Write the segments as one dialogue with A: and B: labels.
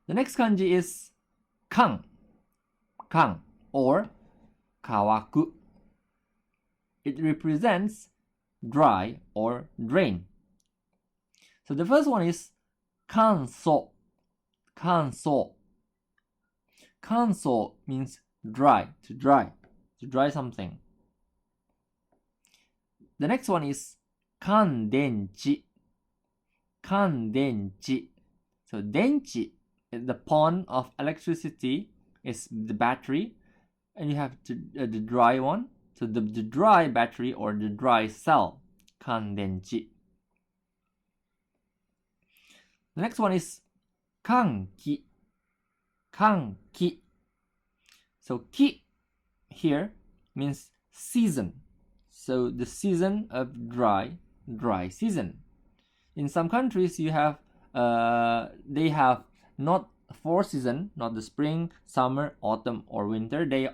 A: The next kanji is kan, kan, or kawaku. It represents dry or drain. So the first one is kanso, kanso. Kanso means dry, to dry something. The next one is kandenchi, kandenchi. So denchi, the pawn of electricity, is the battery, and you have the dry one. So the dry battery or the dry cell, kandenchi. The next one is kanki, kanki. So ki here means season. So the season of dry season. In some countries, you have they have not 4 seasons, not the spring, summer, autumn, or winter. They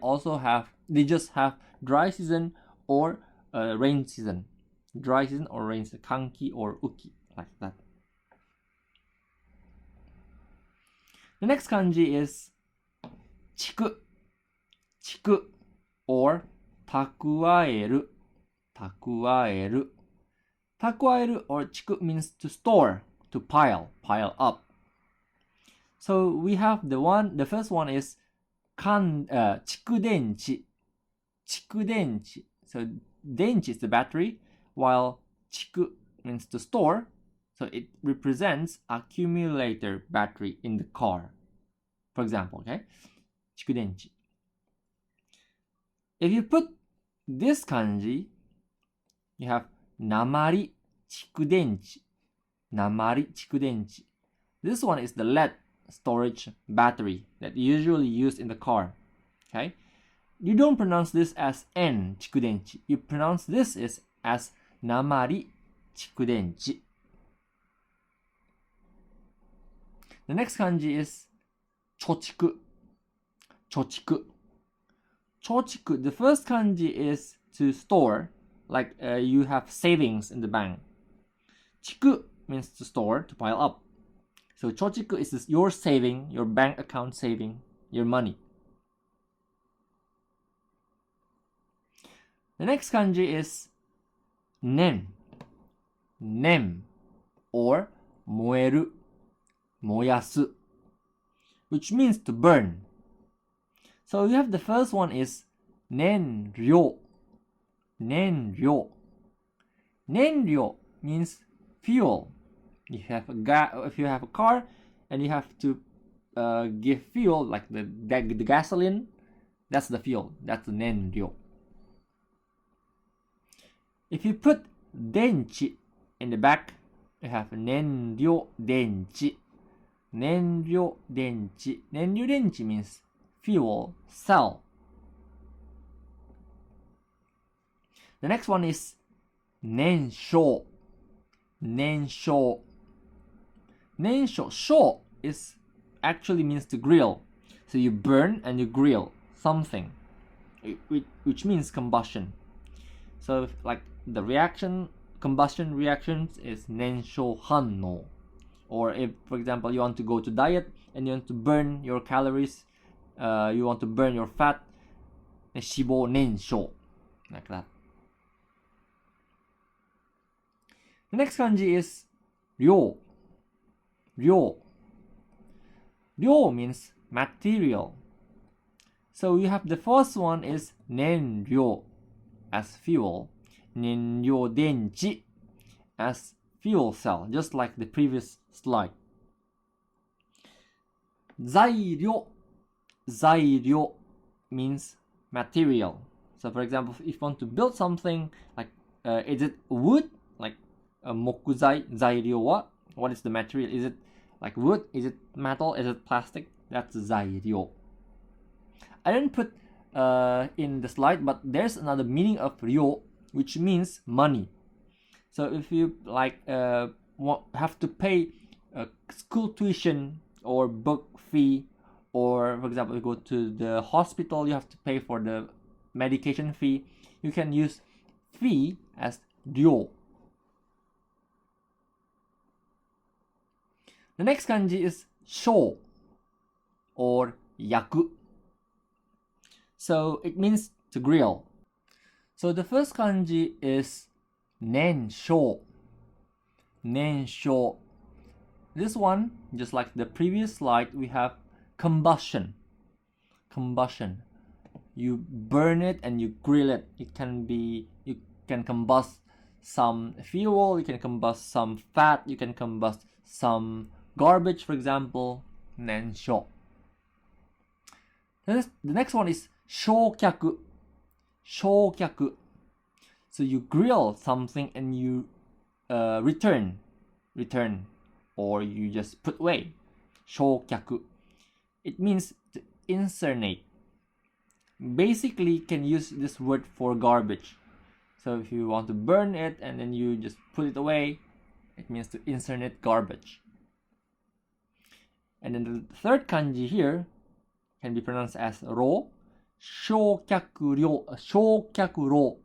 A: just have dry season or rain season. Dry season or rain season, kanki or uki, like that. The next kanji is chiku, chiku, or takuaeru, takuaeru. Takuaeru or chiku means to store, to pile up. So we have the first one is chikudenchi, chikudenchi. So denchi is the battery, while chiku means to store. So it represents accumulator battery in the car, for example, okay? Chikudenchi. If you put this kanji, you have namari chikudenchi, namari chikudenchi. This one is the lead storage battery that you usually use in the car, okay? You don't pronounce this as en chikudenchi. You pronounce this as namari chikudenchi. The next kanji is chochiku, chochiku. Chochiku, the first kanji is to store, like you have savings in the bank. Chiku means to store, to pile up. So chochiku is your saving, your bank account saving, your money. The next kanji is nen, nem, or moeru, moyasu, which means to burn. So you have the first one is nenryo, nenryo. Nenryo means fuel. If you have a car and you have to give fuel, like the gasoline, that's the fuel. That's the nenryo. If you put denchi in the back, you have nenryo denchi. Nenryo denchi. Nenryo denchi means fuel cell. The next one is nensho. Nensho. Nensho. Sho is actually means to grill. So you burn and you grill something, which means combustion. So like the combustion reactions is nensho hanno. Or if, for example, you want to go to diet and you want to burn your calories, you want to burn your fat, shibo nensho, like that. The next kanji is ryo. Ryo. Ryo means material. So you have the first one is nenryo as fuel, nenryo denchi as fuel cell, just like the previous slide. Zairyo. Zairyo means material. So for example, if you want to build something, like is it wood, like mokuzai, zairyo wa, what is the material? Is it like wood? Is it metal? Is it plastic? That's zairyo. I didn't put in the slide, but there's another meaning of ryo, which means money. So if you like have to pay school tuition or book fee, or for example, you go to the hospital, you have to pay for the medication fee, you can use fee as ryo. The next kanji is sho. or yaku. So it means to grill. So the first kanji is nensho. Nensho. This one, just like the previous slide, we have combustion. Combustion. You burn it and you grill it. It can be, you can combust some fuel, you can combust some fat, you can combust some garbage, for example. Nensho. The next one is shokyaku. Shokyaku. So you grill something and you return, or you just put away. Shokyaku. It means to incinerate. Basically, you can use this word for garbage. So if you want to burn it and then you just put it away, it means to incinerate garbage. And then the third kanji here can be pronounced as ro. Shokyaku-ryo. Shokyaku-ro.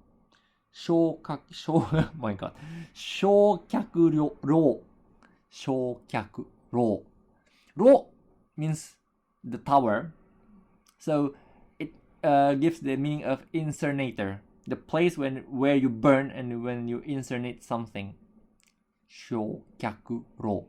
A: Oh my god. Shokyaku-ro. Shokyaku-ro. Ro means the tower. So it gives the meaning of incinerator. The place where you burn and when you incinerate something. Shokyaku-ro.